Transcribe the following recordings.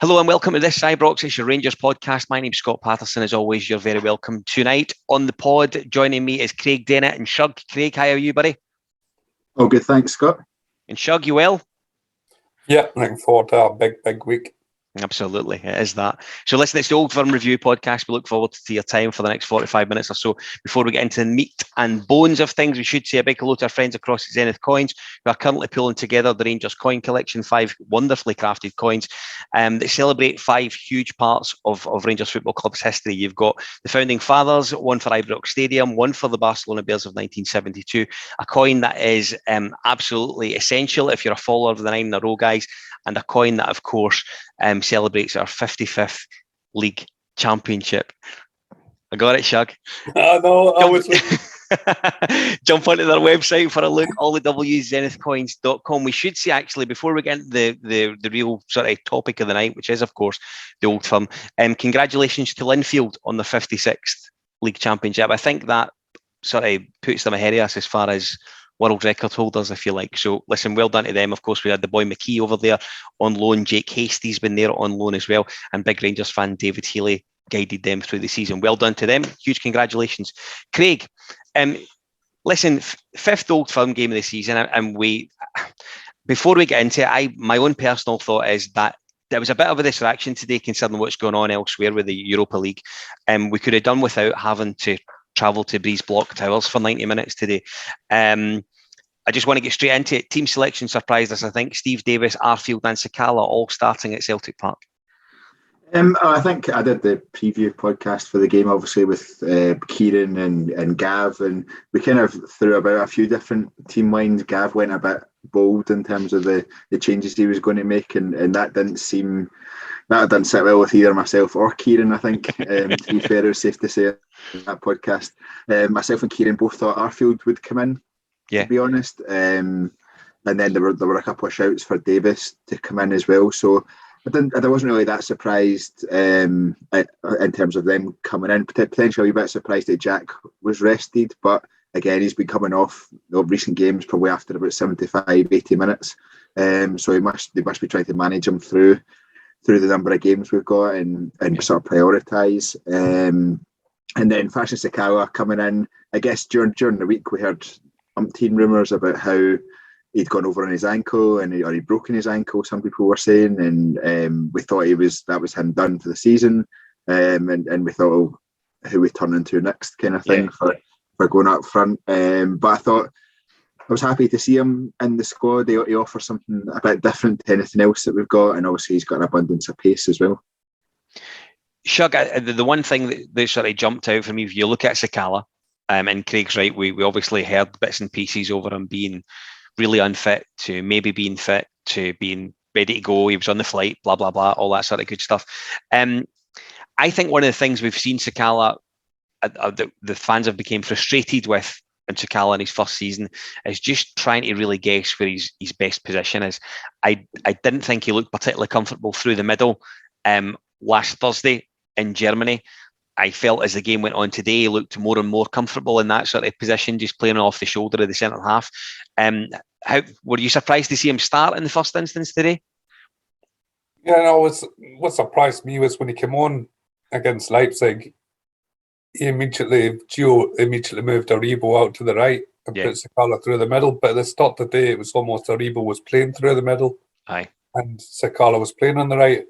Hello and welcome to this Cybrox. It's your Rangers podcast. My name's Scott Patterson. As always, you're very welcome. Tonight on the pod, joining me is Craig Dennett and Shug. Craig, how are you, buddy? Oh, good, thanks, Scott. And Shug, you well? Yeah, looking forward to a big week. Absolutely, it is that. So listen, it's the Old Firm Review podcast. We look forward to your time for the next 45 minutes or so. Before we get into the meat and bones of things, we should say a big hello to our friends across at Zenith Coins, who are currently pulling together the Rangers coin collection, 5 wonderfully crafted coins that celebrate 5 huge parts of Rangers Football Club's history. You've got the founding fathers, one for Ibrox Stadium, one for the Barcelona Bears of 1972, a coin that is absolutely essential if you're a follower of the 9 in a row guys, and a coin that, of course, celebrates our 55th league championship. I got it, Shug. I know, I was Jump onto their website for a look, allthewzenithcoins.com. We should say, actually, before we get into the real sort of topic of the night, which is, of course, the Old Firm, congratulations to Linfield on the 56th league championship. I think that sort of puts them ahead of us as far as world record holders, if you like. So listen, well done to them. Of course, we had the boy McKee over there on loan. Jake Hasty's been there on loan as well. And big Rangers fan David Healy guided them through the season. Well done to them. Huge congratulations. Craig, listen, 5th Old Firm game of the season. And before we get into it, my own personal thought is that there was a bit of a distraction today considering what's going on elsewhere with the Europa League. We could have done without having to travel to Breeze Block Towers for 90 minutes today. I just want to get straight into it. Team selection surprised us, I think. Steve Davis, Arfield and Sakala all starting at Celtic Park. I think I did the preview podcast for the game, obviously, with Kieran and Gav, and we kind of threw about a few different team lines. Gav went a bit bold in terms of the changes he was going to make, and that didn't sit well with either myself or Kieran, I think. To be fair, it was safe to say in that podcast. Myself and Kieran both thought Arfield would come in, to be honest. And then there were a couple of shouts for Davis to come in as well. So I wasn't really that surprised in terms of them coming in. Potentially a bit surprised that Jack was rested, but again, he's been coming off recent games probably after about 75, 80 minutes. So they must be trying to manage him through the number of games we've got and sort of prioritise. And then Fashion Sakala coming in. I guess during the week we heard umpteen rumours about how he'd gone over on his ankle or he'd broken his ankle, some people were saying, and we thought that was him done for the season. And we thought, oh, who we turn into next kind of thing for going up front. But I was happy to see him in the squad. He offers something a bit different to anything else that we've got, and obviously he's got an abundance of pace as well. Shug, the one thing that sort of jumped out for me, if you look at Sakala, and Craig's right, we obviously heard bits and pieces over him being really unfit to maybe being fit to being ready to go. He was on the flight, blah, blah, blah, all that sort of good stuff. I think one of the things we've seen Sakala, the fans have become frustrated with in Sakala in his first season, is just trying to really guess where his best position is. I didn't think he looked particularly comfortable through the middle last Thursday in Germany. I felt as the game went on today, he looked more and more comfortable in that sort of position, just playing off the shoulder of the centre half. How were you surprised to see him start in the first instance today? Yeah, no, what surprised me was when he came on against Leipzig, Gio immediately moved Aribo out to the right and put Sakala through the middle. But at the start of the day, it was almost Aribo was playing through the middle. Aye. And Sakala was playing on the right,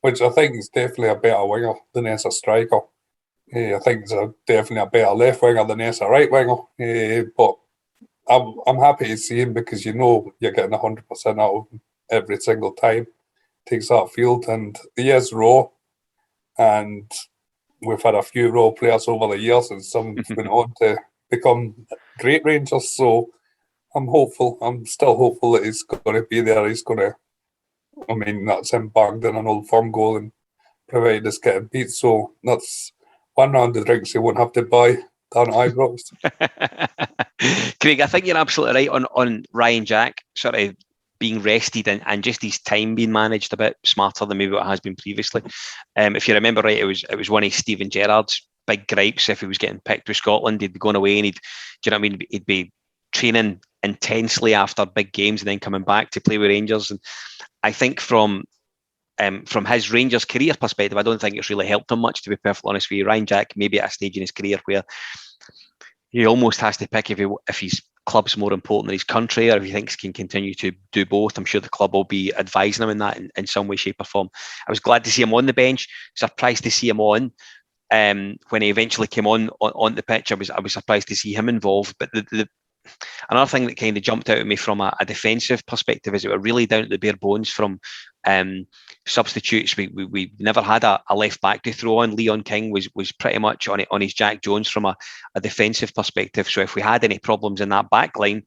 which I think is definitely a better winger than as a striker. I think it's definitely a better left winger than as a right winger. But I'm happy to see him because you're getting 100% out of him every single time. Takes that field, and he is raw. And we've had a few raw players over the years, and some went on to become great Rangers. So I'm hopeful. I'm still hopeful that he's going to be there. He's going to. I mean, that's him banged in an Old Firm goal and provided us getting beat. So that's one round of drinks he won't have to buy down at Ibrox. Craig, I think you're absolutely right on Ryan Jack sort of being rested and just his time being managed a bit smarter than maybe what has been previously. If you remember right, it was one of Steven Gerrard's big gripes. If he was getting picked with Scotland, he'd be going away and he'd be training intensely after big games and then coming back to play with Rangers. And I think from from his Rangers career perspective, I don't think it's really helped him much, to be perfectly honest with you. Ryan Jack, maybe at a stage in his career where he almost has to pick if his club's more important than his country, or if he thinks he can continue to do both. I'm sure the club will be advising him in that in some way, shape, or form. I was glad to see him on the bench. Surprised to see him on. When he eventually came on the pitch, I was surprised to see him involved. But another thing that kind of jumped out at me from a defensive perspective is it were really down to the bare bones from substitutes. We never had a left back to throw on. Leon King was pretty much on his Jack Jones from a defensive perspective. So if we had any problems in that back line,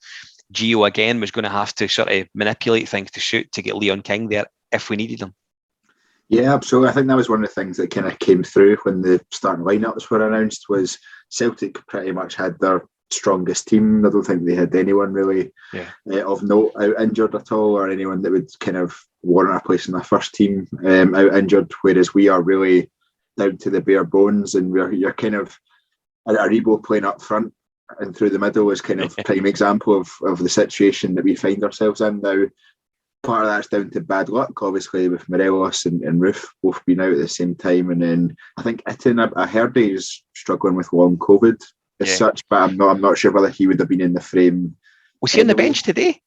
Gio again was going to have to sort of manipulate things to suit to get Leon King there if we needed him. Yeah, absolutely. I think that was one of the things that kind of came through when the starting lineups were announced. Was Celtic pretty much had their strongest team. I don't think they had anyone really of note out injured at all, or anyone that would kind of warrant a place in their first team out injured. Whereas we are really down to the bare bones, and you're kind of Aribo playing up front and through the middle is kind of prime example of the situation that we find ourselves in now. Part of that's down to bad luck, obviously, with Morelos and Roof both being out at the same time. And then I think Itten, I heard he's struggling with long COVID as such, but I'm not sure whether he would have been in the frame. Was he on the bench today?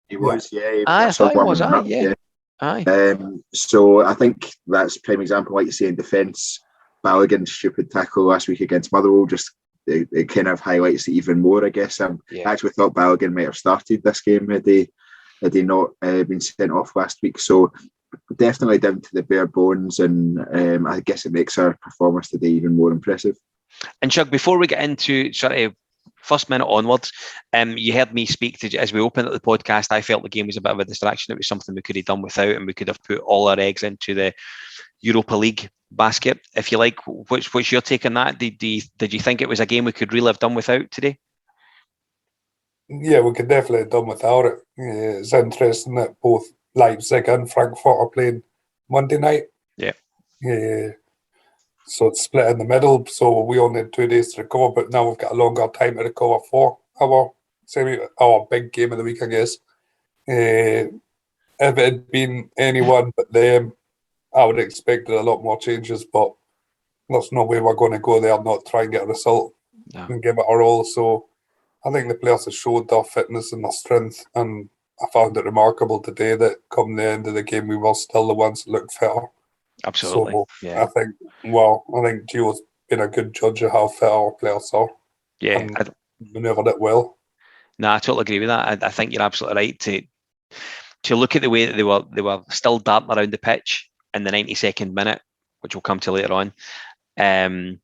He was, yeah. I thought he was, Aye. So I think that's prime example, like you say, in defence. Balogun's stupid tackle last week against Motherwell it kind of highlights it even more, I guess. I actually thought Balogun might have started this game had he not been sent off last week. So definitely down to the bare bones, and I guess it makes our performance today even more impressive. And Shug, before we get into sort of first minute onwards, you heard me speak to, as we opened up the podcast, I felt the game was a bit of a distraction. It was something we could have done without, and we could have put all our eggs into the Europa League basket, if you like. What's your take on that? Did you think it was a game we could really have done without today? Yeah, we could definitely have done without it. It's interesting that both Leipzig and Frankfurt are playing Monday night. Yeah. So it's split in the middle. So we only had 2 days to recover, but now we've got a longer time to recover for our big game of the week, I guess. If it had been anyone but them, I would have expected a lot more changes, but there's no way we're going to go there and not try and get a result and give it our all. So I think the players have showed their fitness and their strength, and I found it remarkable today that come the end of the game, we were still the ones that looked fitter. Absolutely. So I think Gio's been a good judge of how fit our players are. Yeah. And manoeuvred it well. No, I totally agree with that. I think you're absolutely right to look at the way that they were still darting around the pitch in the 92nd minute, which we'll come to later on. It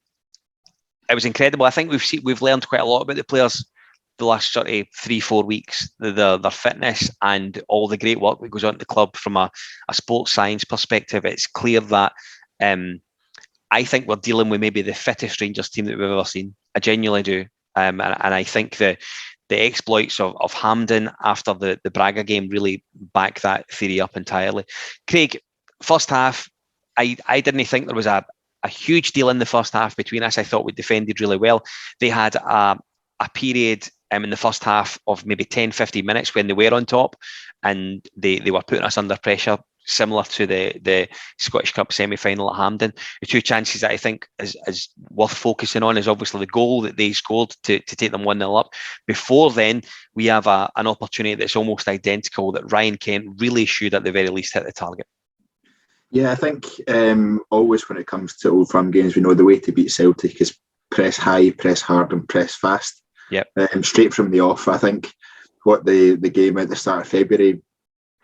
was incredible. I think we've learned quite a lot about the players the last sort of 3-4 weeks, their fitness and all the great work that goes on at the club from a sports science perspective. It's clear that I think we're dealing with maybe the fittest Rangers team that we've ever seen. I genuinely do. And I think the exploits of Hampden after the Braga game really back that theory up entirely. Craig, first half, I didn't think there was a huge deal in the first half between us. I thought we defended really well. They had a period in the first half of maybe 10-15 minutes when they were on top, and they were putting us under pressure, similar to the Scottish Cup semi-final at Hampden. The two chances that I think is worth focusing on is obviously the goal that they scored to take them 1-0 up. Before then, we have an opportunity that's almost identical that Ryan Kent really should at the very least hit the target. Yeah, I think always when it comes to Old Firm games, we know the way to beat Celtic is press high, press hard and press fast. Yep. Straight from the off. I think what the game at the start of February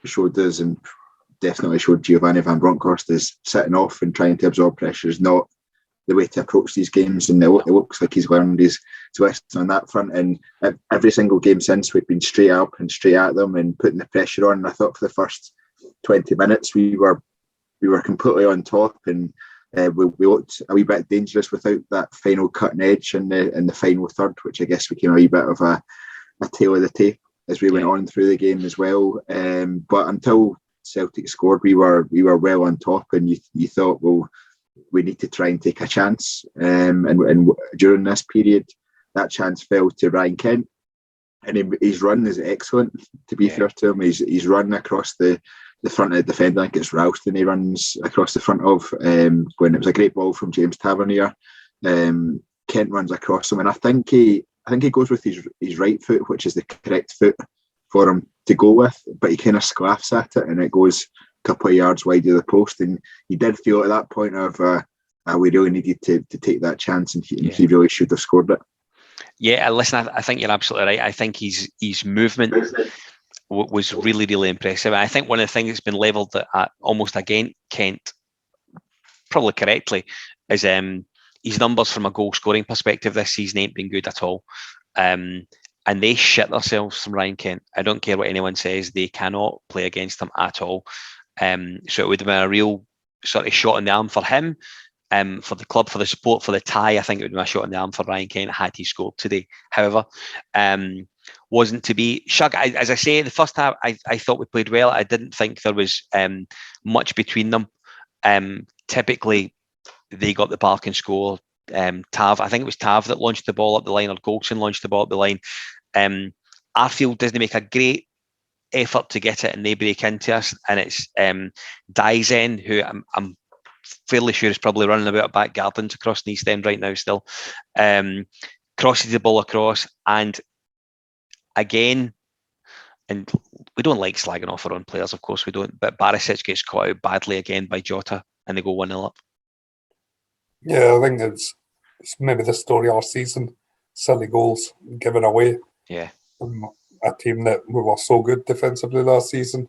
showed us, and definitely showed Giovanni van Bronckhorst, is sitting off and trying to absorb pressure is not the way to approach these games, and it looks like he's learned his lesson on that front. And every single game since, we've been straight up and straight at them and putting the pressure on. And I thought for the first 20 minutes we were completely on top, and we looked a wee bit dangerous without that final cutting edge in the final third, which I guess became a wee bit of a tail of the tape as we went on through the game as well. But until Celtic scored, we were well on top, and you thought, well, we need to try and take a chance. And during this period, that chance fell to Ryan Kent, and his run is excellent. To be fair to him, he's run across the the front of the defender. I think it's Ralston he runs across the front of when it was a great ball from James Tavernier. Kent runs across him, and I think he goes with his right foot, which is the correct foot for him to go with, but he kind of sclaffs at it, and it goes a couple of yards wide of the post. And you did feel at that point of we really needed to take that chance, and he really should have scored it. Yeah, listen, I think you're absolutely right. I think his movement was really, really impressive. And I think one of the things that's been levelled at almost against Kent, probably correctly, is his numbers from a goal scoring perspective this season ain't been good at all. And they shit themselves from Ryan Kent. I don't care what anyone says, they cannot play against him at all. So it would have been a real sort of shot in the arm for him, for the club, for the support, for the tie. I think it would have been a shot in the arm for Ryan Kent had he scored today. However, wasn't to be. Shug, as I say, the first half, I thought we played well. I didn't think there was much between them. Typically, they got the park and score. Tav, I think it was Tav that launched the ball up the line, or Goldson launched the ball up the line. Arfield doesn't make a great effort to get it, and they break into us. And it's Dyzen, who I'm fairly sure is probably running about back gardens across the East End right now still. Crosses the ball across, and again, and we don't like slagging off our own players, of course we don't, but Barisic gets caught out badly again by Jota, and they go 1-0 up. Yeah, I think it's maybe the story of our season. Silly goals given away. Yeah. From a team that we were so good defensively last season.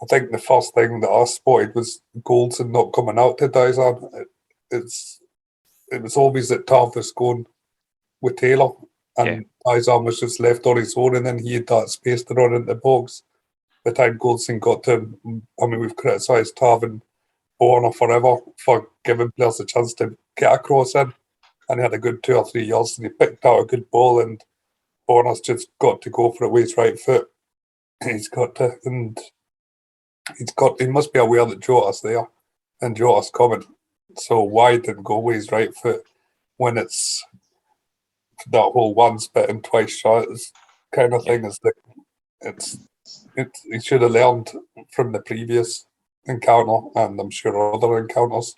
I think the first thing that I spotted was Goldson not coming out to Dyson. It was obvious that Tav was going with Taylor, and Dyson was just left on his own, and then he had that space to run into the box. By the time Goldson got to him, I mean, we've criticised Tav and Borna forever for giving players a chance to get a cross in, and he had a good 2 or 3 yards, and he picked out a good ball, and Borna's just got to go for it with his right foot. He must be aware that Jota's there, and Jota's coming. So why didn't go with his right foot when it's that whole once bitten, twice shot kind of thing? He should have learned from the previous encounter, and I'm sure other encounters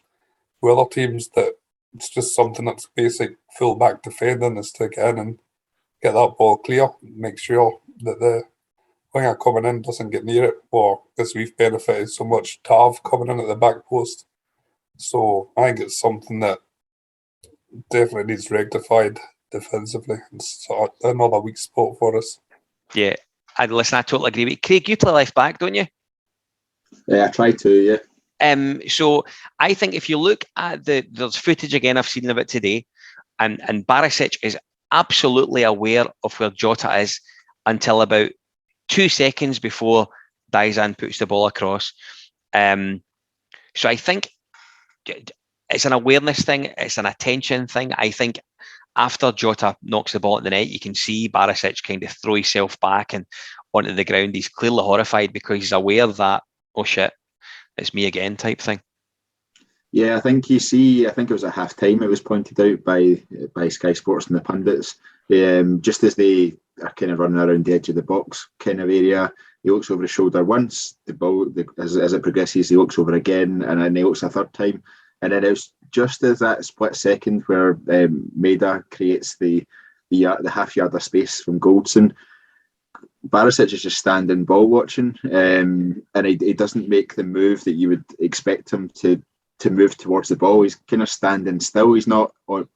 with other teams, that it's just something that's basic full-back defending, is to get in and get that ball clear, make sure that the winger coming in doesn't get near it, or as we've benefited so much, Tav coming in at the back post. So I think it's something that definitely needs rectified defensively. It's another weak spot for us. Yeah, I totally agree with you. Craig, you play left back, don't you? Yeah, I try to, yeah. So I think if you look at there's footage again I've seen of it today, and Barisic is absolutely aware of where Jota is until about 2 seconds before Dyson puts the ball across. So I think it's an awareness thing, it's an attention thing. I think after Jota knocks the ball at the net, you can see Barisic kind of throw himself back and onto the ground. He's clearly horrified because he's aware that, oh shit, it's me again type thing. Yeah, I think it was at half time, it was pointed out by Sky Sports and the pundits, just as they are kind of running around the edge of the box kind of area, he looks over his shoulder once, the ball, as it progresses, he looks over again, and then he looks a third time. And then it was just as that split second where Maida creates the half yard of space from Goldson, Barisic is just standing ball watching, and he doesn't make the move that you would expect him to move towards the ball. He's kind of standing still. He's not on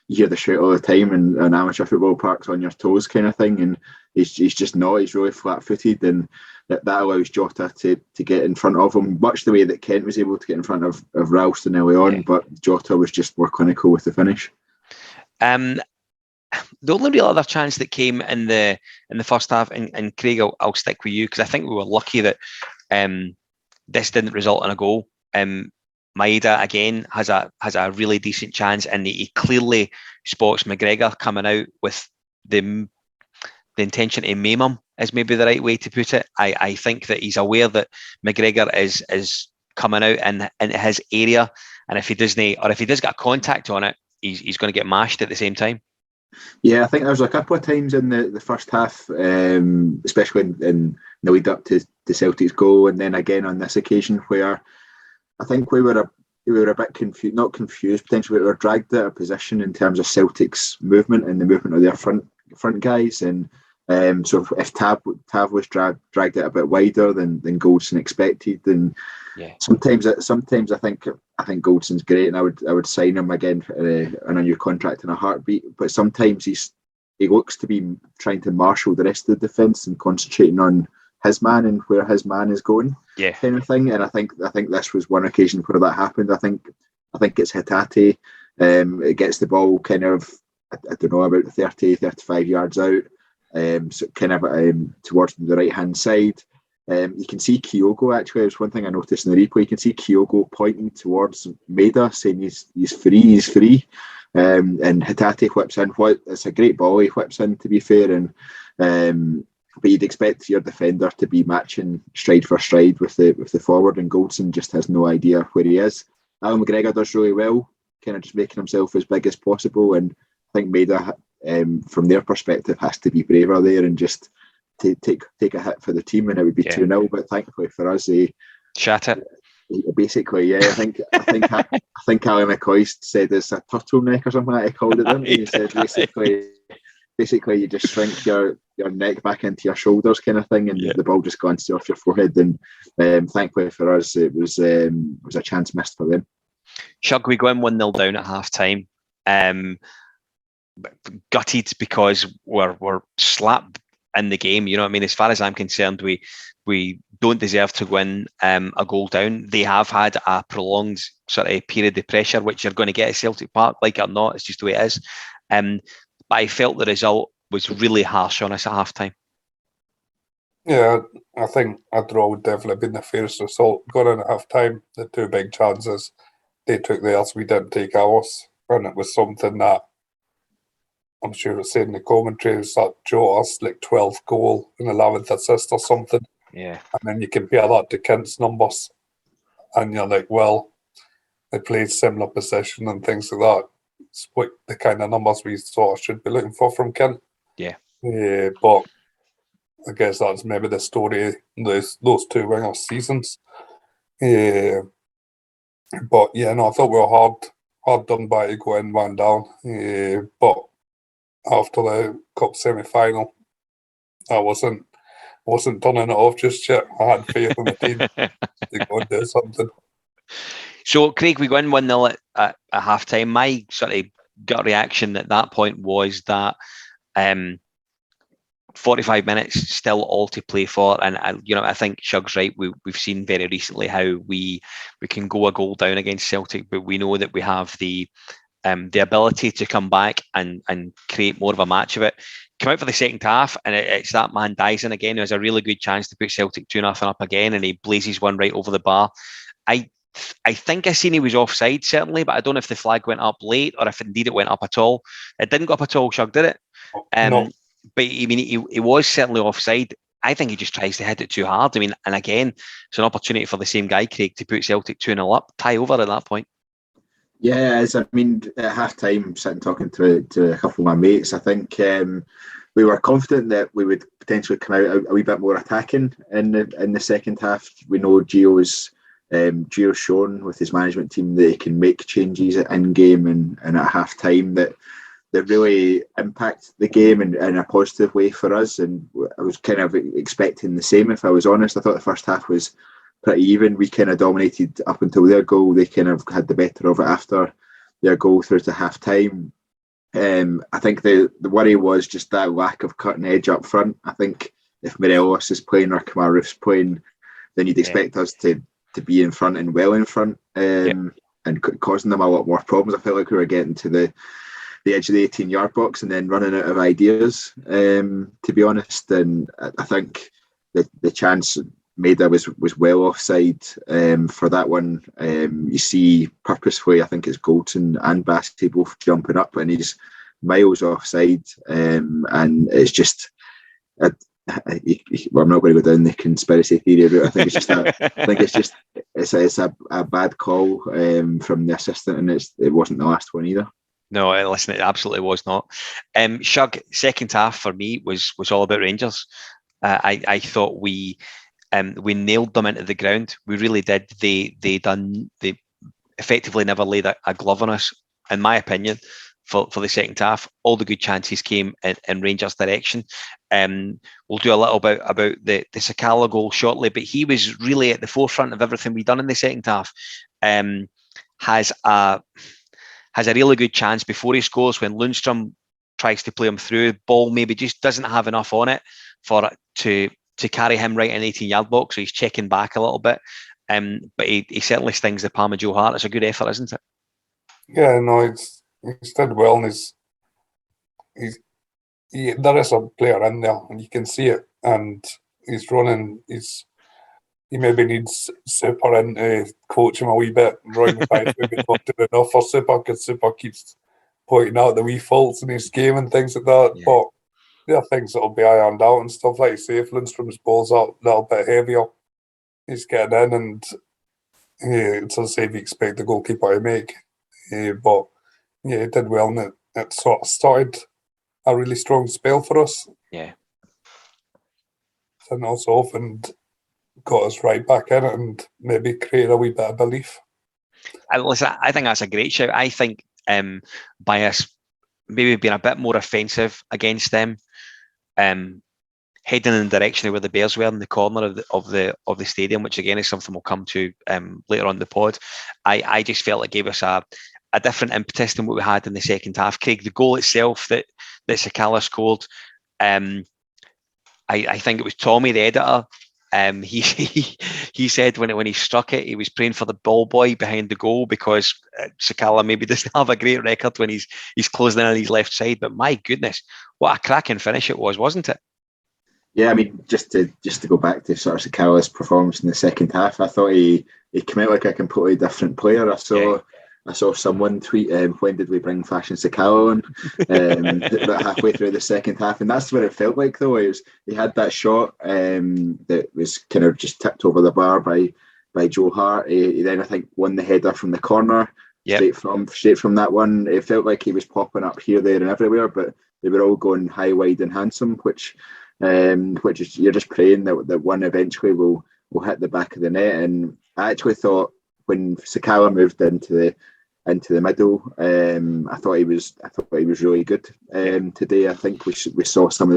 you hear the shout all the time in an amateur football parks, on your toes kind of thing, and he's just not. He's really flat-footed, and that allows Jota to get in front of him, much the way that Kent was able to get in front of Ralston early on, but Jota was just more clinical with the finish. The only real other chance that came in the first half, and Craig, I'll stick with you because I think we were lucky that this didn't result in a goal. Maida again has a really decent chance, and he clearly spots McGregor coming out with the intention to maim him, is maybe the right way to put it. I think that he's aware that McGregor is coming out in his area, and if he does get a contact on it, he's going to get mashed at the same time. Yeah, I think there was a couple of times in the first half, especially in the lead up to Celtic's goal, and then again on this occasion where I think we were a bit confused, not confused, potentially we were dragged out of position in terms of Celtic's movement and the movement of their front guys, and so if Tav was dragged out a bit wider than Goldson expected, then sometimes I think Goldson's great, and I would sign him again on a new contract in a heartbeat. But sometimes he looks to be trying to marshal the rest of the defence and concentrating on his man and where his man is going, kind of thing. And I think this was one occasion where that happened. I think it's Hatate. It gets the ball kind of, I don't know, about 30, 35 yards out, so kind of towards the right hand side. You can see Kyogo, actually. There's one thing I noticed in the replay. You can see Kyogo pointing towards Maeda, saying he's free. And Hatate whips in. It's a great ball he whips in, to be fair. And but you'd expect your defender to be matching stride for stride with the forward, and Goldson just has no idea where he is. Alan McGregor does really well, kind of just making himself as big as possible. And I think Maeda, from their perspective, has to be braver there and just take a hit for the team, and it would be 2-0. But thankfully for us, they shat it. Basically, I think Ali McCoy said it's a turtleneck or something like he called it. Didn't he? He said basically you just shrink your neck back into your shoulders, kind of thing, and the ball just glances off your forehead. And thankfully for us, it was a chance missed for them. Shug, we go in 1-0 down at half time. Gutted because we're slapped in the game. You know what I mean? As far as I'm concerned, we don't deserve to win a goal down. They have had a prolonged sort of period of pressure, which you're going to get at Celtic Park, like it or not. It's just the way it is. But I felt the result was really harsh on us at half time. Yeah, I think a draw would definitely have been the fairest result. Going in at half time, the two big chances, they took theirs, we didn't take ours. And it was something that I'm sure it was said in the commentary, was that Jota's like 12th goal and 11th assist or something. Yeah. And then you compare that to Kent's numbers, and you're like, well, they played similar position and things like that. It's what the kind of numbers we sort of should be looking for from Kent. Yeah. But I guess that's maybe the story, those two wingers' seasons. But yeah, no, I thought we were hard done by to go in 1 down. But after the cup semi-final, I wasn't turning it off just yet. I had faith in the team to go and do something. So, Craig, we go in 1-0 at half time. My sort of gut reaction at that point was that 45 minutes still all to play for, and I think Shug's right. We've seen very recently how we can go a goal down against Celtic, but we know that we have the ability to come back and create more of a match of it. Come out for the second half, and it's that man Dyson again, who has a really good chance to put Celtic 2-0 up again, and he blazes one right over the bar. I think I seen he was offside, certainly, but I don't know if the flag went up late or if indeed it went up at all. It didn't go up at all, Shug, did it? No. But I mean, he was certainly offside. I think he just tries to hit it too hard. I mean, and again, it's an opportunity for the same guy, Craig, to put Celtic 2-0 up, tie over at that point. Yeah, as I mean, at half time, sitting talking to a couple of my mates, I think we were confident that we would potentially come out a wee bit more attacking in the second half. We know Gio's shown with his management team that he can make changes in game and at half time that really impact the game in a positive way for us. And I was kind of expecting the same, if I was honest. I thought the first half was pretty even. We kind of dominated up until their goal. They kind of had the better of it after their goal through to half time. I think the worry was just that lack of cutting edge up front. I think if Morelos is playing or Kamaru's playing, then you'd expect us to be in front and well in front, and causing them a lot more problems. I felt like we were getting to the edge of the 18-yard box and then running out of ideas, to be honest. And I think the chance Maeda was well offside for that one. You see purposefully, I think it's Goldson and Bassey both jumping up, and he's miles offside, and it's just I'm not going to go down the conspiracy theory route. I think it's a bad call from the assistant, and it wasn't the last one either. No, listen, it absolutely was not. Shug, second half for me was all about Rangers. I thought we nailed them into the ground. We really did. They effectively never laid a glove on us, in my opinion, for the second half. All the good chances came in Rangers' direction. We'll do a little bit about the Sakala goal shortly, but he was really at the forefront of everything we've done in the second half. Has a really good chance before he scores when Lundstrom tries to play him through. Ball maybe just doesn't have enough on it for it to carry him right in 18-yard box, so he's checking back a little bit. But he certainly stings the palm of Joe Hart. It's a good effort, isn't it? Yeah, no, he's did well, and there is a player in there, and you can see it. And he's running. He maybe needs Super in to coach him a wee bit. Roy Mackay's maybe not doing enough for Super, because Super keeps pointing out the wee faults in his game and things like that. Yeah. But there are things that'll be ironed out and stuff. Like you say, if Lundstrom's ball's out a little bit heavier, he's getting in, and it's as if you expect the goalkeeper to make. But yeah, he did well, and it sort of started a really strong spell for us. Yeah. And also often got us right back in it and maybe created a wee bit of belief. Listen, I think that's a great shout. I think by us maybe being a bit more offensive against them, heading in the direction of where the Bears were in the corner of the stadium, which again is something we'll come to later on the pod. I just felt it gave us a different impetus than what we had in the second half. Craig, the goal itself that Sakala scored, I think it was Tommy, the editor. He said when he struck it, he was praying for the ball boy behind the goal, because Sakala maybe doesn't have a great record when he's closing in on his left side. But my goodness, what a cracking finish it was, wasn't it? Yeah, I mean, just to go back to sort of Sakala's performance in the second half, I thought he came out like a completely different player. I saw someone tweet, when did we bring Fashion Sakala on? About halfway through the second half, and that's what it felt like. Though he had that shot that was kind of just tipped over the bar by Joe Hart. He then, I think, won the header from the corner. Yep. Straight from that one. It felt like he was popping up here, there, and everywhere, but they were all going high, wide, and handsome, which is, you're just praying that one eventually will hit the back of the net. And I actually thought when Sakala moved into the middle, I thought he was really good today. I think we saw some of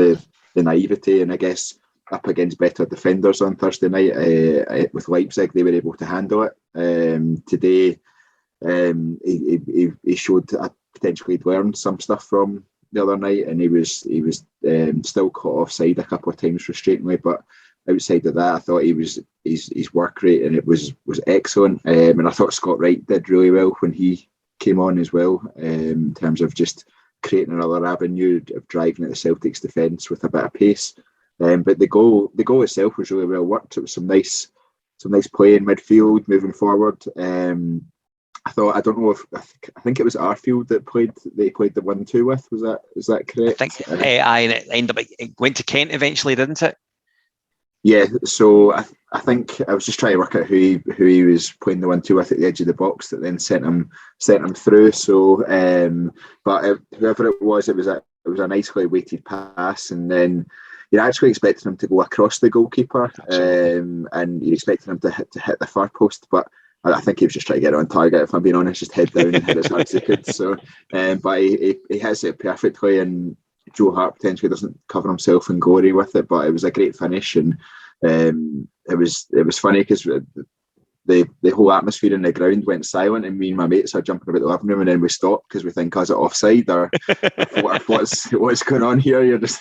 the naivety, and I guess up against better defenders on Thursday night with Leipzig, they were able to handle it. Today, he showed potentially he'd learned some stuff from the other night, and he was still caught offside a couple of times frustratingly, but outside of that, I thought his work rate and it was excellent. And I thought Scott Wright did really well when he came on as well, in terms of just creating another avenue of driving at the Celtics defence with a bit of pace. But the goal itself was really well worked. It was some nice play in midfield, moving forward. I don't know if I think it was Arfield that they played the 1-2 with. Is that correct? I think and it ended up, it went to Kent eventually, didn't it? Yeah, so I think I was just trying to work out who he was playing the 1-2 with at the edge of the box that then sent him through. So, but whoever it was a nicely weighted pass, and then you're actually expecting him to go across the goalkeeper, and you're expecting him to hit the far post, but I think he was just trying to get it on target, if I'm being honest, just head down and hit as hard as he could. So, but he hits it perfectly, and Joe Hart potentially doesn't cover himself in glory with it, but it was a great finish, and it was funny because the whole atmosphere in the ground went silent, and me and my mates are jumping about the living room, and then we stopped because we think, is it offside or what's going on here? You're just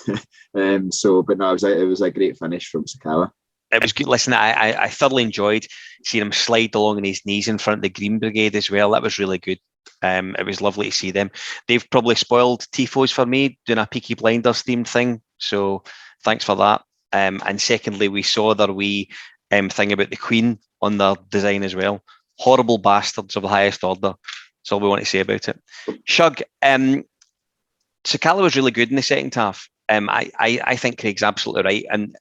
but no, it was a great finish from Sakala. It was good. Listen, I thoroughly enjoyed seeing him slide along on his knees in front of the Green Brigade as well. That was really good. It was lovely to see them. They've probably spoiled Tifos for me, doing a Peaky Blinders themed thing. So thanks for that. And secondly, we saw their wee thing about the Queen on their design as well. Horrible bastards of the highest order. That's all we want to say about it. Shug, Sakala was really good in the second half. I think Craig's absolutely right. And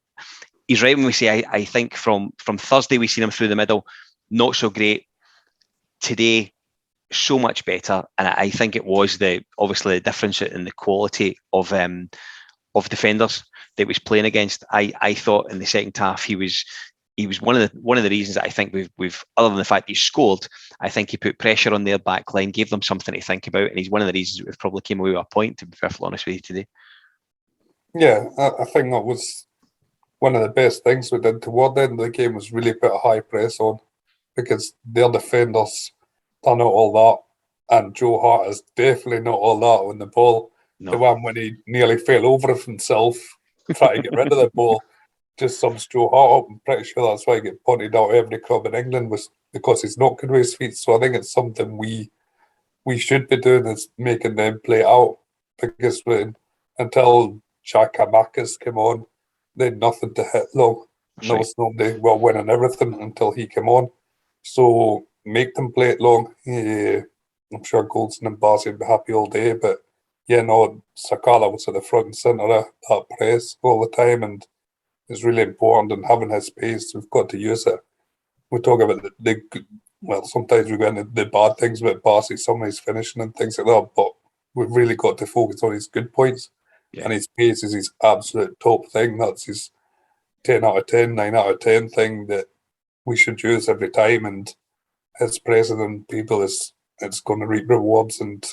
he's right when we say I think from Thursday we've seen him through the middle, not so great. Today, so much better, and I think it was obviously the difference in the quality of defenders that he was playing against. I thought in the second half he was one of the reasons that I think we've other than the fact he scored, I think he put pressure on their back line, gave them something to think about, and he's one of the reasons we've probably came away with a point, to be perfectly honest with you today. Yeah, I think that was one of the best things we did toward the end of the game, was really put a high press on, because their defenders are not all that, and Joe Hart is definitely not all that on the ball. No. The one when he nearly fell over himself trying to get rid of the ball just sums Joe Hart up. I'm pretty sure that's why he get pointed out every club in England, was because he's not good with his feet. So I think it's something we should be doing, is making them play out, because until Chakamakis came on, they had nothing to hit long. That's There right. was nobody winning everything until he came on. So make them play it long. I'm sure Goldson and Barsi would be happy all day, but yeah, no, Sakala was at the front and centre of that press all the time, and it's really important, and having his pace, we've got to use it. We talk about sometimes we go into the bad things about Barsi, some of his finishing and things like that, but we've really got to focus on his good points. Yeah. And his pace is his absolute top thing. That's his 10 out of 10, 9 out of 10 thing that we should use every time. And as president, people, it's going to reap rewards, and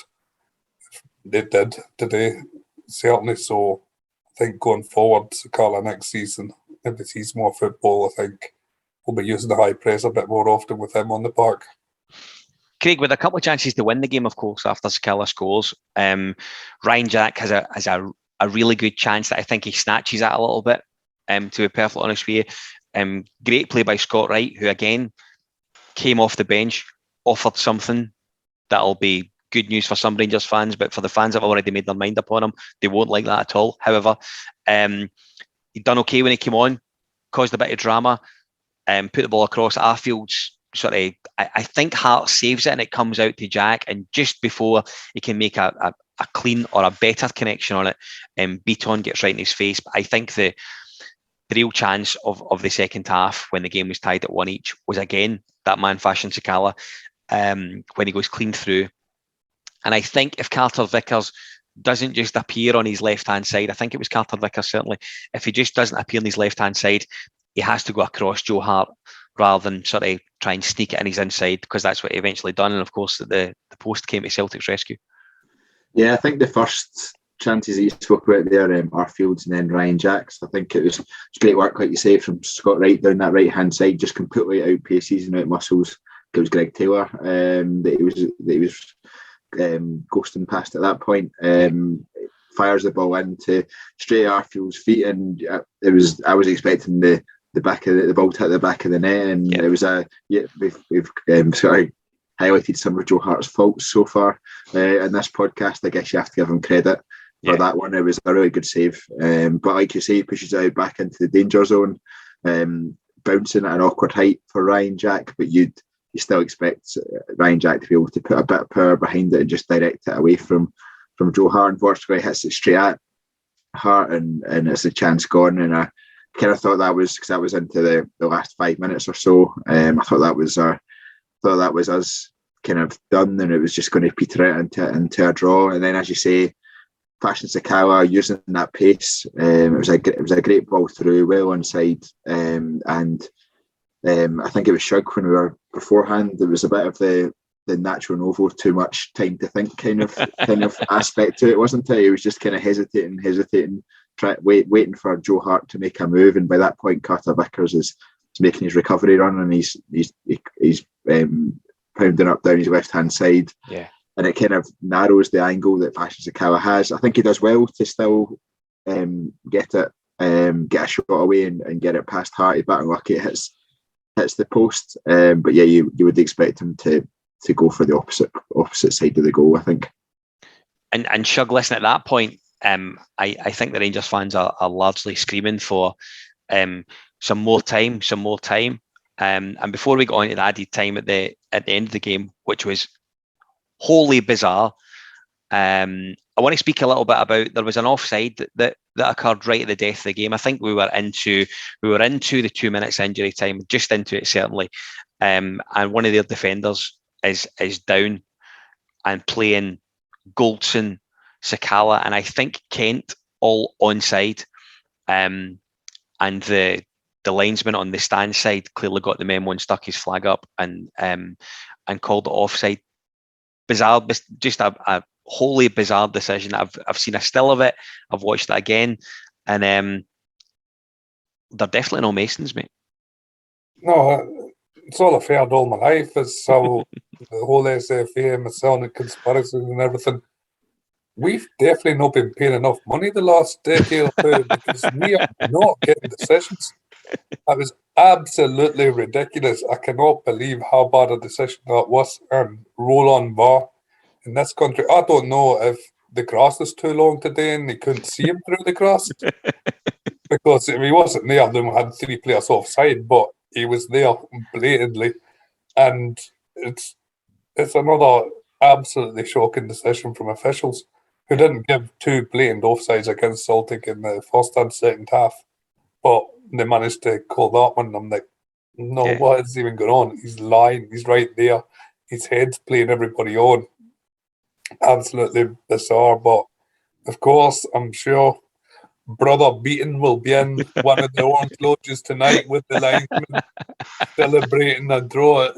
they did today, certainly. So I think going forward, Sakala next season, if he sees more football, I think we'll be using the high press a bit more often with him on the park. Craig, with a couple of chances to win the game, of course, after Sakala scores, Ryan Jack has a really good chance that I think he snatches at a little bit, to be perfectly honest with you. Great play by Scott Wright, who again came off the bench, offered something that'll be good news for some Rangers fans, but for the fans that have already made their mind up on him, they won't like that at all. However, he'd done okay when he came on, caused a bit of drama, put the ball across. Arfield's I think Hart saves it and it comes out to Jack, and just before he can make a clean or a better connection on it, Beaton gets right in his face. But I think the real chance of the second half, when the game was tied at 1 each, was again that man Fashion Sakala, when he goes clean through. And I think if Carter Vickers doesn't just appear on his left-hand side, I think it was Carter Vickers certainly, if he just doesn't appear on his left-hand side, he has to go across Joe Hart rather than sort of try and sneak it in his inside, because that's what he eventually done. And of course, the post came to Celtic's rescue. Yeah, I think the first chances that you spoke about there, Arfields and then Ryan Jacks, I think it was great work, like you say, from Scott Wright down that right-hand side, just completely outpaces and outmuscles. It was Greg Taylor that he was ghosting past at that point. Fires the ball into straight Arfield's feet, and I was expecting the back of the ball to hit the back of the net, and it was we've sort of highlighted some of Joe Hart's faults so far in this podcast. I guess you have to give him credit for that one. It was a really good save, but like you say, he pushes it out back into the danger zone, bouncing at an awkward height for Ryan Jack, but you still expect Ryan Jack to be able to put a bit of power behind it and just direct it away from Joe Hart. Unfortunately, hits it straight at Hart, and it's a chance gone. And I kind of thought that was, because that was into the last 5 minutes or so. I thought that was us kind of done, and it was just going to peter out into a draw. And then, as you say, Fashion Sakala using that pace, it was a great ball through, well onside, and I think it was Shug when we were beforehand. There was a bit of the natural novo, too much time to think kind of aspect to it, wasn't it? He was just kind of hesitating, waiting for Joe Hart to make a move, and by that point, Carter Vickers is making his recovery run, and he's pounding up down his left hand side. Yeah, and it kind of narrows the angle that Fashion Sakala has. I think he does well to still get a shot away and get it past Hart. He's batting lucky, it hits the post, but yeah, you would expect him to go for the opposite side of the goal, I think. And Shug, listen, at that point, I think the Rangers fans are largely screaming for some more time. And before we got on to the added time at the end of the game, which was wholly bizarre, I want to speak a little bit about, there was an offside that occurred right at the death of the game. I think we were into the 2 minutes injury time, just into it certainly, and one of their defenders is down and playing Goldson, Sakala, and I think Kent all onside. And the linesman on the stand side clearly got the memo and stuck his flag up and called it offside. Bizarre, just a wholly bizarre decision. I've seen a still of it. I've watched it again, and they're definitely no Masons, mate. No, it's all I've heard all my life. It's how the whole SFA and Masonic conspiracy and everything. We've definitely not been paying enough money the last decade or two because we are not getting decisions. That was absolutely ridiculous. I cannot believe how bad a decision that was. And roll on VAR in this country. I don't know if the grass is too long today and they couldn't see him through the grass. Because if he wasn't there, then we had 3 players offside, but he was there blatantly. And it's another absolutely shocking decision from officials who didn't give 2 blatant offsides against Celtic in the first and second half. But they managed to call that one. I'm like, no, what is even going on? He's lying. He's right there. His head's playing everybody on. Absolutely bizarre. But, of course, I'm sure Brother Beaton will be in one of the orange lodges tonight with the linesmen celebrating a draw at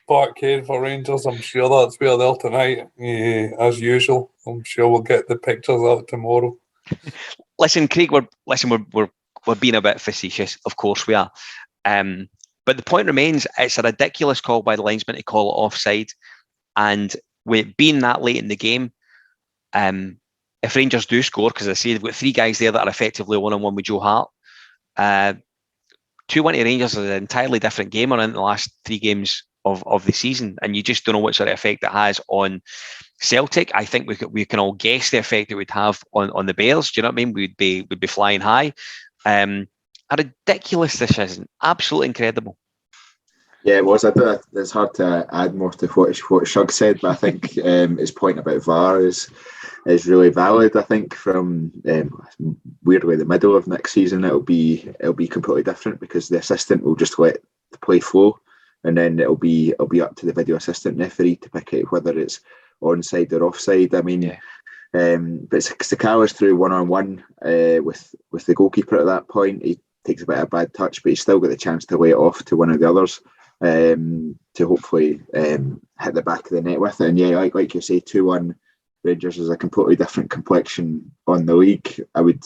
Parkhead for Rangers. I'm sure that's where they're tonight, as usual. I'm sure we'll get the pictures out tomorrow. Listen, Craig, we're being a bit facetious. Of course we are. But the point remains, it's a ridiculous call by the linesman to call it offside. And with being that late in the game, if Rangers do score, because I say they've got 3 guys there that are effectively one-on-one with Joe Hart, 2-1 to Rangers is an entirely different game on the last 3 games of the season, and you just don't know what sort of effect it has on Celtic. I think we can all guess the effect it would have on the Bears. Do you know what I mean? We'd be flying high. A ridiculous decision, absolutely incredible. Yeah, it was. It's hard to add more to what Shug said, but I think his point about VAR is really valid. I think from weirdly the middle of next season it'll be completely different because the assistant will just let the play flow, and then it'll be up to the video assistant referee to pick out whether it's onside or offside. I mean, but Sakala's through 1-on-1 with the goalkeeper at that point. He takes a bit of a bad touch, but he's still got the chance to lay it off to one of the others to hopefully hit the back of the net with it. And yeah, like you say, 2-1 Rangers is a completely different complexion on the league. I would,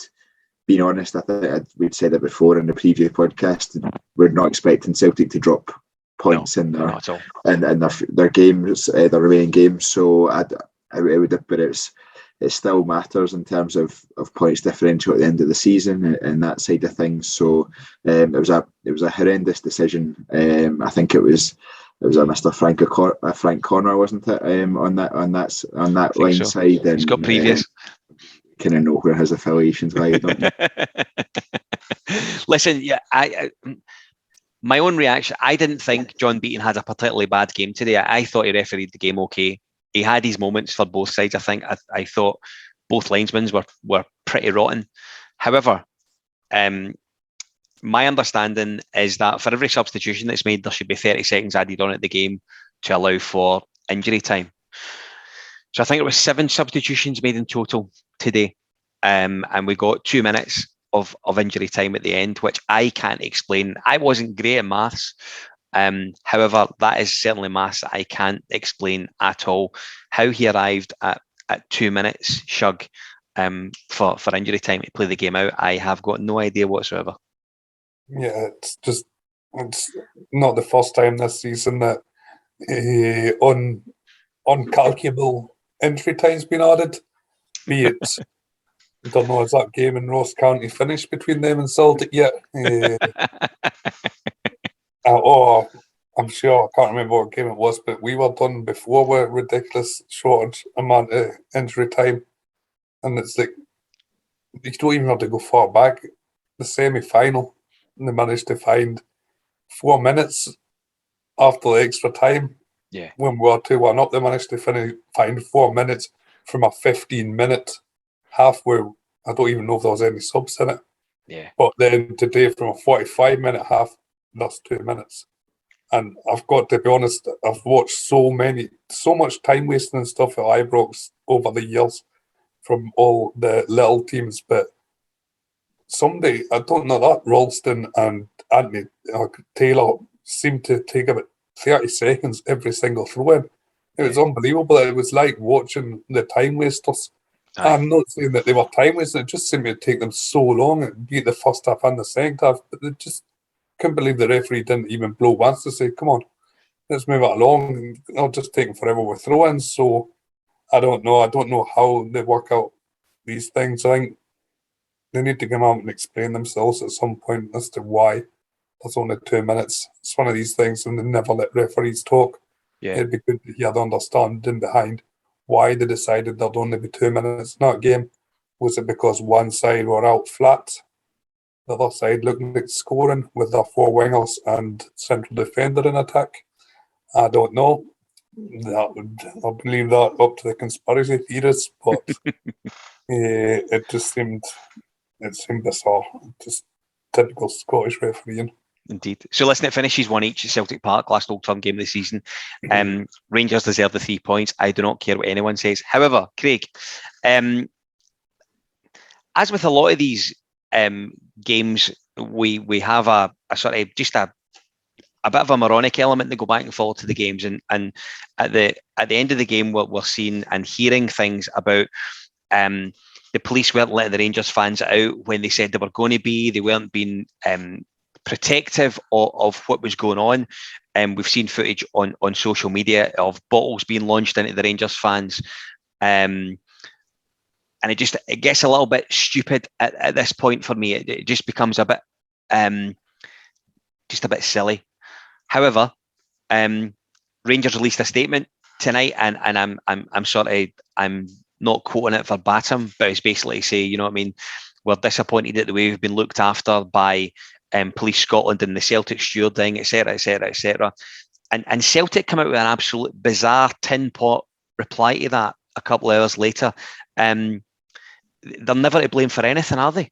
being honest, I think we'd said it before in the preview podcast. We're not expecting Celtic to drop points in their games, their remaining games. So it still matters in terms of points differential at the end of the season and that side of things. So it was a horrendous decision. I think it was a Mr. Frank Connor, wasn't it? On that line so. side. And he's got previous. Kind of know where his affiliations lie, don't you? Listen, yeah, my own reaction. I didn't think John Beaton had a particularly bad game today. I thought he refereed the game okay. He had his moments for both sides. I think I thought both linesmen were pretty rotten. However, my understanding is that for every substitution that's made, there should be 30 seconds added on at the game to allow for injury time. So I think it was 7 substitutions made in total today, and we got 2 minutes of injury time at the end, which I can't explain. I wasn't great at maths. However, that is certainly maths that I can't explain at all. How he arrived at 2 minutes, Shug, for injury time to play the game out, I have got no idea whatsoever. Yeah, it's not the first time this season that uncalculable injury time's been added. Be it, I don't know, has that game in Ross County finished between them and Celtic yet? I'm sure, I can't remember what game it was, but we were done before with a ridiculous short amount of injury time. And it's like, you don't even have to go far back. The semi-final, and they managed to find 4 minutes after the extra time. Yeah. When we were 2-1 up, they managed to find 4 minutes from a 15-minute half where I don't even know if there was any subs in it. Yeah. But then today, from a 45-minute half, that's 2 minutes. And I've got to be honest, I've watched so much time wasting and stuff at Ibrox over the years from all the little teams, but somebody, I don't know, that Ralston and Anthony Taylor seemed to take about 30 seconds every single throw in. It was unbelievable. It was like watching the time wasters. Aye. I'm not saying that they were time wasters, it just seemed to take them so long, be it the first half and the second half, but they just couldn't believe the referee didn't even blow once to say, come on, let's move it along. They're just taking forever with throw-ins. So I don't know how they work out these things. I think they need to come out and explain themselves at some point as to why there's only 2 minutes. It's one of these things, and they never let referees talk. Yeah. It'd be good to hear the understanding behind why they decided there'd only be 2 minutes in that game. Was it because one side were out flat, the other side looking like scoring with their four wingers and central defender in attack? I don't know. I'll believe that up to the conspiracy theorists, but it seemed bizarre. Just typical Scottish refereeing. Indeed. So listen, it finishes 1-1 at Celtic Park, last Old Firm game of the season. Rangers deserve the 3 points. I do not care what anyone says. However, Craig, as with a lot of these games, we have a sort of just a bit of a moronic element that go back and forth to the games, and at the end of the game, we're seeing and hearing things about the police weren't letting the Rangers fans out when they said they were going to be. They weren't being protective of what was going on. We've seen footage on social media of bottles being launched into the Rangers fans. And it gets a little bit stupid at this point for me. It just becomes a bit silly. However, Rangers released a statement tonight, and I'm not quoting it verbatim, but it's basically say, you know what I mean, we're disappointed at the way we've been looked after by Police Scotland and the Celtic stewarding, etc., etc., etc. And Celtic come out with an absolute bizarre tin pot reply to that a couple of hours later. They're never to blame for anything, are they?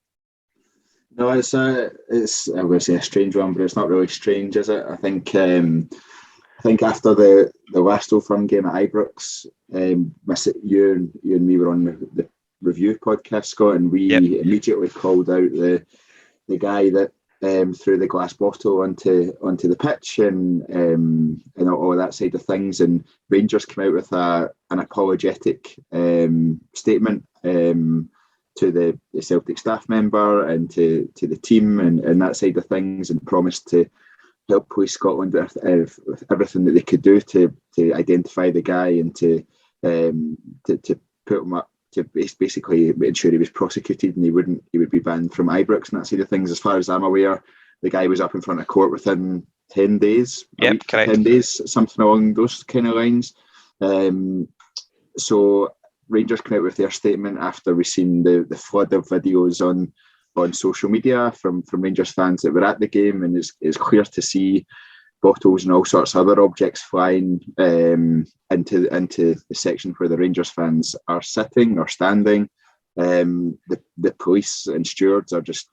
No, it's I'm going to say a strange one, but it's not really strange, is it? I think after the last Old Firm game at Ibrox, you and me were on the review podcast, Scott, and we immediately called out the guy that threw the glass bottle onto the pitch and all that side of things. And Rangers came out with an apologetic statement to the Celtic staff member and to the team and that side of things, and promised to help Police Scotland with everything that they could do to identify the guy and to put him up, to basically ensure he was prosecuted and he would be banned from Ibrox and that side of things. As far as I'm aware, the guy was up in front of court within 10 days. Yep, correct. 10 days, something along those kind of lines. So Rangers came out with their statement after we've seen the flood of videos on social media from Rangers fans that were at the game, and it's clear to see bottles and all sorts of other objects flying into the section where the Rangers fans are sitting or standing. The police and stewards are just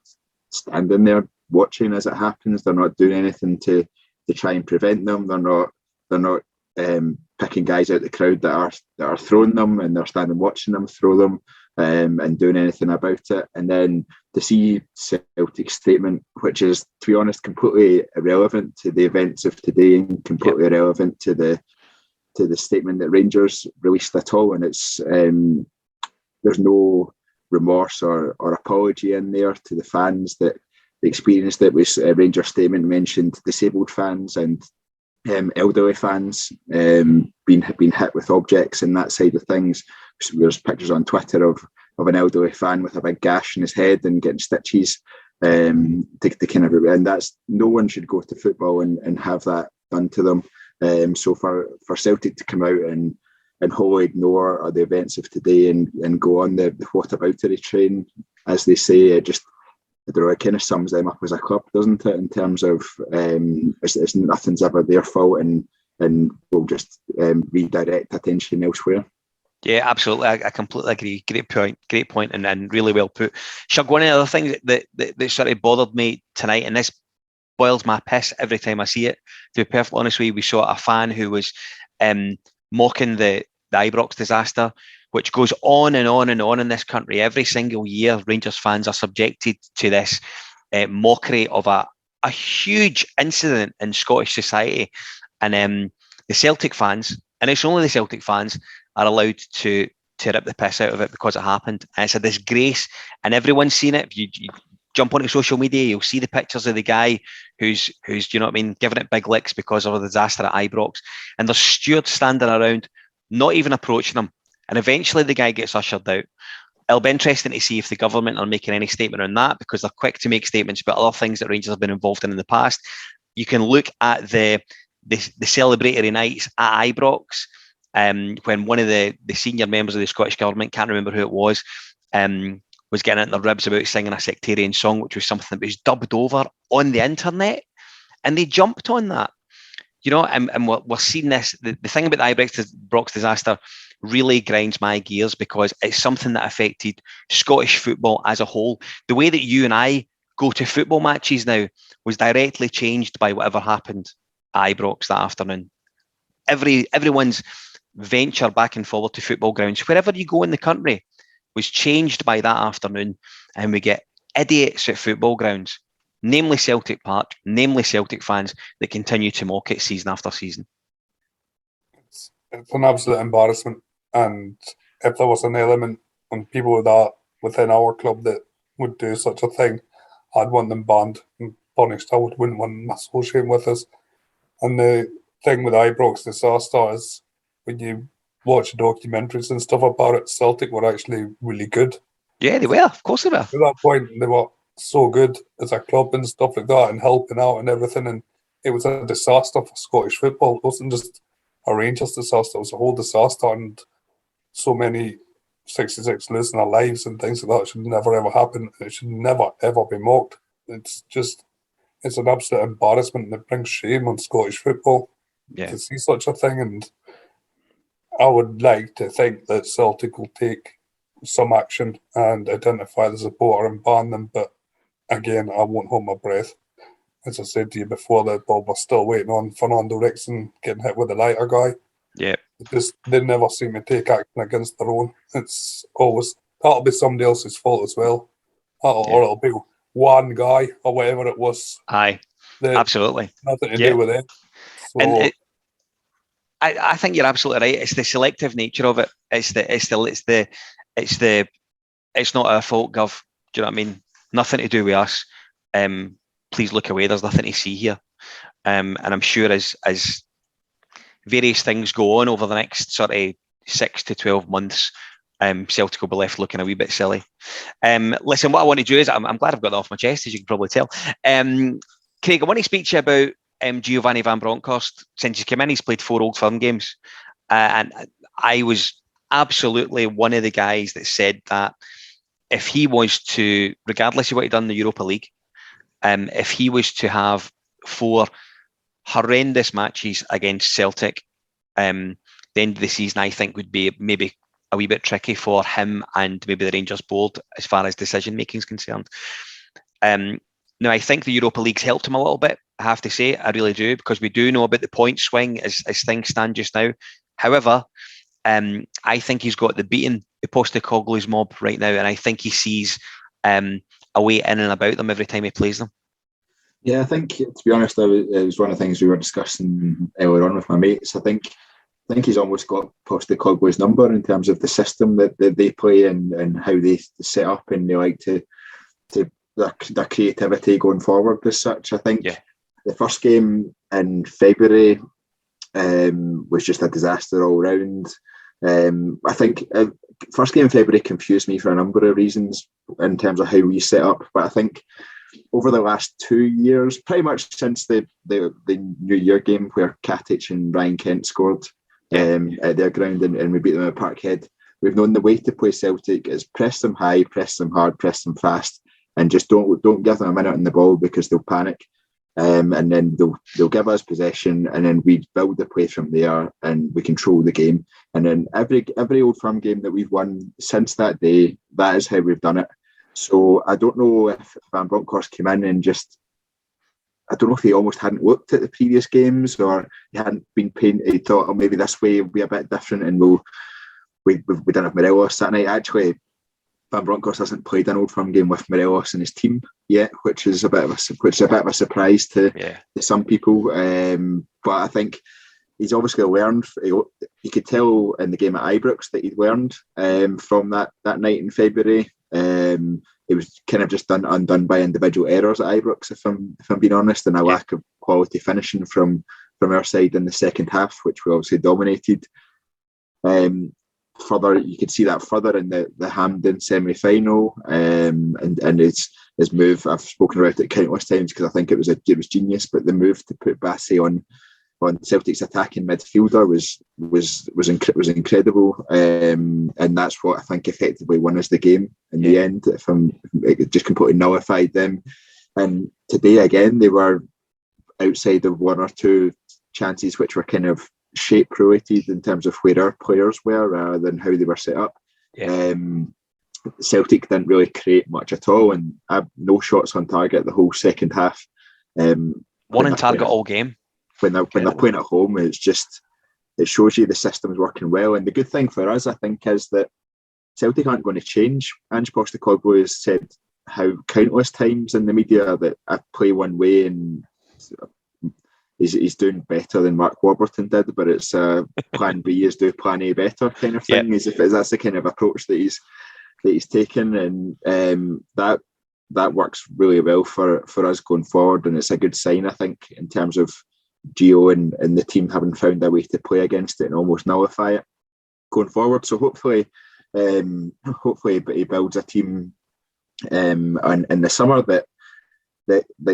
standing there watching as it happens. They're not doing anything to try and prevent them. They're not picking guys out the crowd that are throwing them, and they're standing watching them throw them and doing anything about it. And then to see Celtic's statement, which is, to be honest, completely irrelevant to the events of today and completely irrelevant to the statement that Rangers released at all. And it's there's no remorse or apology in there to the fans that experienced it. Was Rangers statement mentioned disabled fans and elderly fans being hit with objects and that side of things. There's pictures on Twitter of an elderly fan with a big gash in his head and getting stitches to kind of, and that's, no one should go to football and have that done to them. So for Celtic to come out and wholly ignore the events of today and go on the whataboutery train, as they say, it just, I don't know, it kind of sums them up as a club, doesn't it? In terms of it's nothing's ever their fault, and we'll just redirect attention elsewhere. Yeah, absolutely. I completely agree. Great point, and really well put. Shug, one of the other things that sort of bothered me tonight, and this boils my piss every time I see it. To be perfectly honest with you, we saw a fan who was mocking the Ibrox disaster, which goes on and on and on in this country. Every single year, Rangers fans are subjected to this mockery of a huge incident in Scottish society. And the Celtic fans, and it's only the Celtic fans, are allowed to rip the piss out of it because it happened. And it's a disgrace, and everyone's seen it. If you jump onto social media, you'll see the pictures of the guy who's you know what I mean, giving it big licks because of a disaster at Ibrox. And there's stewards standing around, not even approaching him. And eventually the guy gets ushered out. It'll be interesting to see if the government are making any statement on that, because they're quick to make statements about other things that Rangers have been involved in the past. You can look at the celebratory nights at Ibrox, when one of the senior members of the Scottish government, can't remember who it was getting into their ribs about singing a sectarian song, which was something that was dubbed over on the internet, and they jumped on that. You know, and we're seeing this. The thing about the Ibrox disaster really grinds my gears, because it's something that affected Scottish football as a whole. The way that you and I go to football matches now was directly changed by whatever happened at Ibrox that afternoon. Everyone's venture back and forward to football grounds, wherever you go in the country, was changed by that afternoon, and we get idiots at football grounds, namely Celtic Park, namely Celtic fans, that continue to mock it season after season. It's an absolute embarrassment. And if there was an element on people that within our club that would do such a thing, I'd want them banned and punished. I wouldn't want them associating with us. And the thing with Ibrox disaster is, when you watch documentaries and stuff about it, Celtic were actually really good. Yeah, they were. Of course they were. At that point, they were so good as a club and stuff like that, and helping out and everything. And it was a disaster for Scottish football. It wasn't just a Rangers disaster, it was a whole disaster. And so many 66 losing their lives and things like that should never ever happen. It should never ever be mocked. It's an absolute embarrassment, and it brings shame on Scottish football to see such a thing. And I would like to think that Celtic will take some action and identify the supporter and ban them, but again, I won't hold my breath. As I said to you before, that Bob was still waiting on Fernando Rickson getting hit with the lighter guy. Yeah. They never seem to take action against their own. It's always, that'll be somebody else's fault as well. Or it'll be one guy or whatever it was. Aye, absolutely. Nothing to do with it. So, and I think you're absolutely right. It's the selective nature of it. It's not our fault, Gov. Do you know what I mean? Nothing to do with us. Please look away. There's nothing to see here. And I'm sure as various things go on over the next sort of 6 to 12 months, Celtic will be left looking a wee bit silly. Listen, what I want to do is, I'm glad I've got that off my chest, as you can probably tell. Craig, I want to speak to you about Giovanni Van Bronckhorst. Since he's come in, he's played 4 Old Firm games. And I was absolutely one of the guys that said that if he was to, regardless of what he'd done in the Europa League, if he was to have 4 horrendous matches against Celtic, the end of the season, I think, would be maybe a wee bit tricky for him and maybe the Rangers board as far as decision making is concerned. Now, I think the Europa League's helped him a little bit, I have to say. I really do, because we do know about the point swing as things stand just now. However, I think he's got the beating of Postecoglou's mob right now, and I think he sees a way in and about them every time he plays them. Yeah, I think, to be honest, it was one of the things we were discussing earlier on with my mates. I think he's almost got Postecoglou's number in terms of the system that they play and how they set up, and they like to their creativity going forward as such. I think the first game in February was just a disaster all round. I think first game in February confused me for a number of reasons in terms of how we set up, but I think over the last 2 years, pretty much since the New Year game where Katic and Ryan Kent scored at their ground and we beat them at Parkhead, we've known the way to play Celtic is press them high, press them hard, press them fast, and just don't give them a minute on the ball, because they'll panic. And then they'll give us possession, and then we build the play from there, and we control the game. And then every Old Firm game that we've won since that day, that is how we've done it. So I don't know if Van Bronckhorst came in and just I don't know if he almost hadn't looked at the previous games, or he hadn't been painted. He thought, oh, maybe this way will be a bit different, and we didn't have Morelos that night. Actually, Van Bronckhorst hasn't played an Old Firm game with Morelos in his team yet, which is a bit of a surprise to some people. But I think he's obviously learned. You could tell in the game at Ibrox that he'd learned from that night in February. It was kind of just undone by individual errors at Ibrox, if I'm being honest, and a lack of quality finishing from our side in the second half, which we obviously dominated. Further, you could see that further in the Hampden semi-final, and his move. I've spoken about it countless times because I think it was genius. But the move to put Bassey on Celtic's attacking midfielder was incredible, and that's what I think effectively won us the game in the end. It just completely nullified them. And today again, they were outside of one or two chances which were kind of shape related in terms of where our players were rather than how they were set up. Celtic didn't really create much at all, and no shots on target the whole second half. One in target all game. When they're playing at home, it shows you the system's working well. And the good thing for us, I think, is that Celtic aren't going to change. Ange Postecoglou has said how countless times in the media that I play one way and he's doing better than Mark Warburton did, but it's plan B is do plan A better kind of thing. As if that's the kind of approach that he's taken, and that works really well for us going forward. And it's a good sign, I think, in terms of Gio and the team having found a way to play against it and almost nullify it going forward. So hopefully he builds a team in the summer that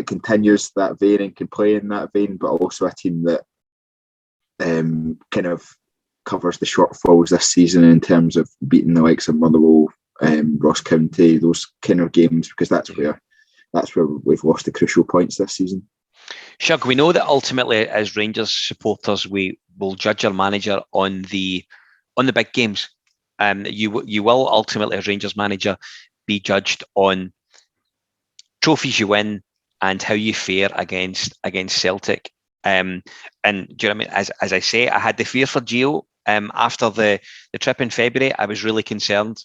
continues that vein and can play in that vein, but also a team that kind of covers the shortfalls this season in terms of beating the likes of Motherwell, Ross County, those kind of games, because that's where we've lost the crucial points this season. Shug, we know that ultimately as Rangers supporters, we will judge our manager on the big games. You will ultimately, as Rangers manager, be judged on trophies you win and how you fare against Celtic. And do you know what I mean? As I say, I had the fear for Gio after the trip in February. I was really concerned.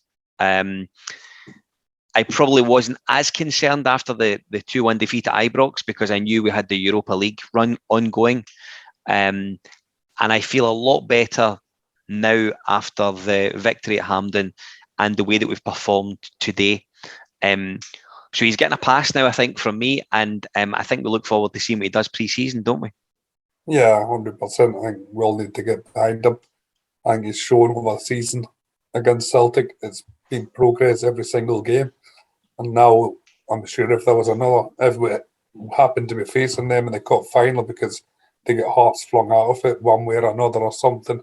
I probably wasn't as concerned after the 2-1 defeat at Ibrox because I knew we had the Europa League run ongoing. And I feel a lot better now after the victory at Hampden and the way that we've performed today. So he's getting a pass now, I think, from me, and I think we look forward to seeing what he does pre-season, don't we? Yeah, 100%. I think we'll need to get behind him. I think he's shown over the season against Celtic. It's been progress every single game. And now I'm sure if we happened to be facing them in the cup final because they get hearts flung out of it one way or another or something,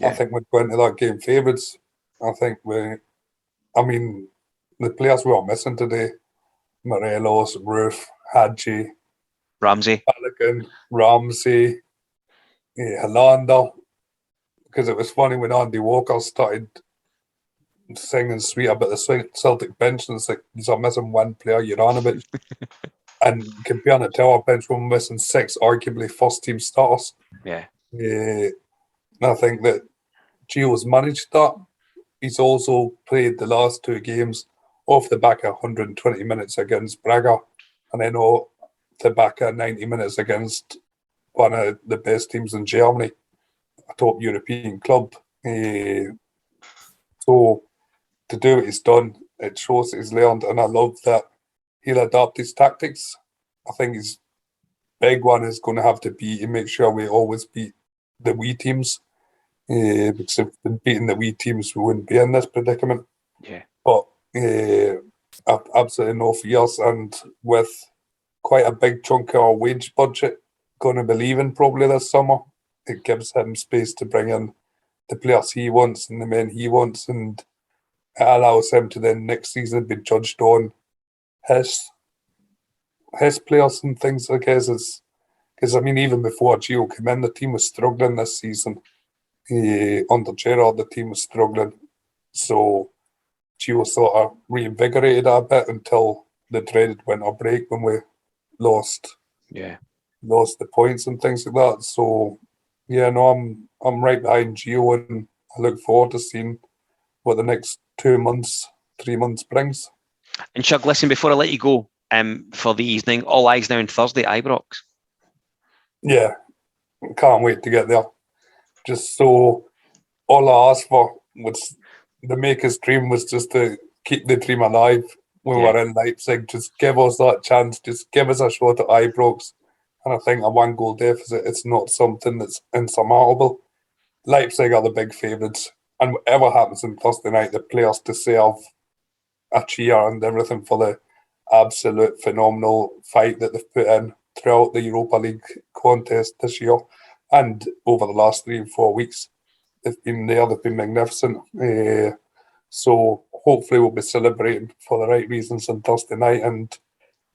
I think we'd go into that game favourites. I think the players we are missing today, Morelos, Roof, Hadji, Ramsey, Pelican, Ramsey, Helander. Because it was funny when Andy Walker started singing sweet about the Celtic bench, and it's like, you're missing one player, you're on about. And comparing it to our bench, we're missing 6 arguably first-team starters. Yeah. And I think that Gio's managed that. He's also played the last 2 games off the back of 120 minutes against Braga, and then off the back of 90 minutes against one of the best teams in Germany, a top European club. So to do what he's done, it shows that he's learned, and I love that he'll adapt his tactics. I think his big one is going to have to be to make sure we always beat the wee teams. Because if we'd beaten the wee teams, we wouldn't be in this predicament. Yeah. But I've absolutely no fears, and with quite a big chunk of our wage budget going to be leaving probably this summer, it gives him space to bring in the players he wants and the men he wants, and it allows him to then next season be judged on his players and things like his. Because, even before Gio came in, the team was struggling this season. Under Gerrard, the team was struggling. So Gio sort of reinvigorated it a bit until the dreaded winter break when we lost lost the points and things like that. So yeah, no, I'm right behind Gio, and I look forward to seeing what the next 2 months, 3 months brings. And Shug, listen, before I let you go, for the evening, all eyes now on Thursday, Ibrox. Yeah, can't wait to get there. Just so all I asked for was the maker's dream was just to keep the dream alive when we're in Leipzig. Just give us that chance. Just give us a shot at Ibrox. And I think a 1-goal deficit, it's not something that's insurmountable. Leipzig are the big favourites. And whatever happens on Thursday night, the players deserve a cheer and everything for the absolute phenomenal fight that they've put in throughout the Europa League contest this year and over the last 3 and 4 weeks. They've been magnificent. So hopefully we'll be celebrating for the right reasons on Thursday night. And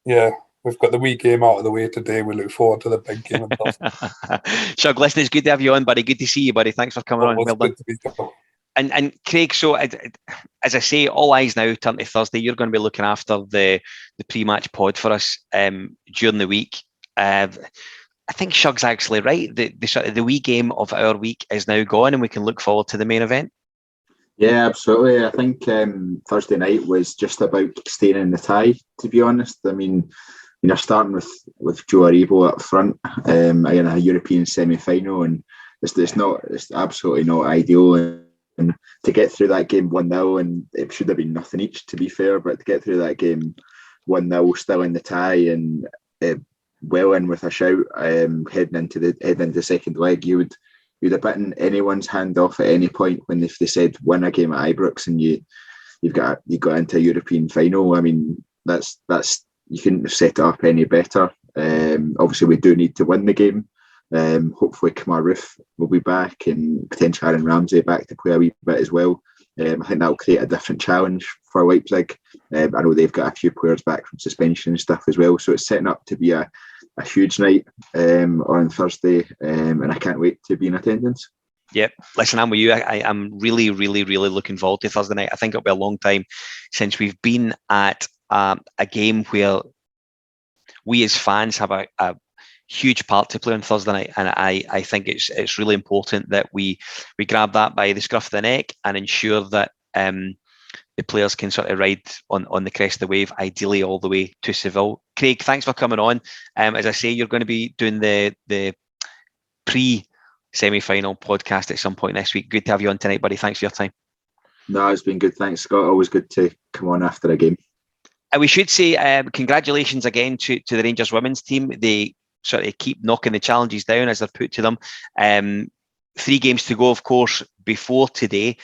yeah, we've got the wee game out of the way today. We look forward to the big game on Thursday. Shug, listen, it's good to have you on, buddy. Good to see you, buddy. Thanks for coming on. Well done. And Craig, so as I say, all eyes now turn to Thursday. You're going to be looking after the pre-match pod for us during the week. I think Shug's actually right. The wee game of our week is now gone, and we can look forward to the main event. Yeah, absolutely. I think Thursday night was just about staying in the tie, to be honest. I mean, you're starting with Joe Aribo up front in a European semi-final, and it's absolutely not ideal. And to get through that game 1-0, and it should have been nothing each, to be fair, but to get through that game 1-0, still in the tie, and well in with a shout, heading into the second leg, you'd have bitten anyone's hand off at any point when if they said win a game at Ibrox and you got into a European final. I mean, that's you couldn't have set it up any better. Obviously, we do need to win the game. Hopefully, Kamar Roof will be back and potentially Aaron Ramsey back to play a wee bit as well. I think that will create a different challenge for Leipzig. I know they've got a few players back from suspension and stuff as well, so it's setting up to be a huge night on Thursday, and I can't wait to be in attendance. Yep. Listen, I'm with you. I'm really, really, really looking forward to Thursday night. I think it'll be a long time since we've been at a game where we as fans have a huge part to play on Thursday night, and I think it's really important that we grab that by the scruff of the neck and ensure that the players can sort of ride on the crest of the wave, ideally all the way to Seville. Craig, thanks for coming on. As I say, you're going to be doing the pre-semi-final podcast at some point next week. Good to have you on tonight, buddy. Thanks for your time. No, it's been good. Thanks, Scott. Always good to come on after a game. We should say congratulations again to the Rangers women's team. They sort of keep knocking the challenges down as they're put to them. 3 games to go, of course, before today.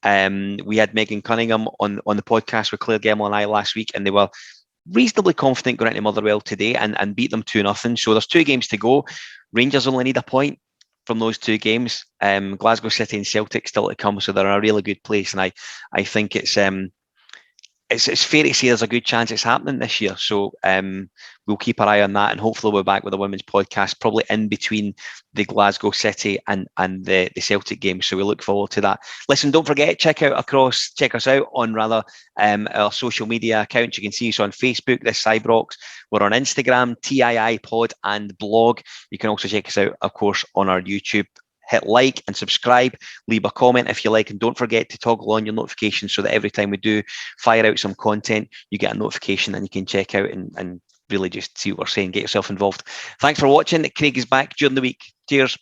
We had Megan Cunningham on the podcast with Claire Gemmell and I last week, and they were reasonably confident going into Motherwell today and beat them 2-0. So there's 2 games to go. Rangers only need a point from those 2 games. Glasgow City and Celtic still to come, so they're in a really good place. And I think it's fair to say there's a good chance it's happening this year. So we'll keep our eye on that, and hopefully we're back with a women's podcast probably in between the Glasgow City and the Celtic game. So we look forward to that. Listen, don't forget, check us out on our social media accounts. You can see us on Facebook, this Cybrox. We're on Instagram, TII Pod and blog. You can also check us out, of course, on our YouTube. Hit like and subscribe, leave a comment if you like, and don't forget to toggle on your notifications so that every time we do fire out some content, you get a notification and you can check out and really just see what we're saying, get yourself involved. Thanks for watching. Craig is back during the week. Cheers.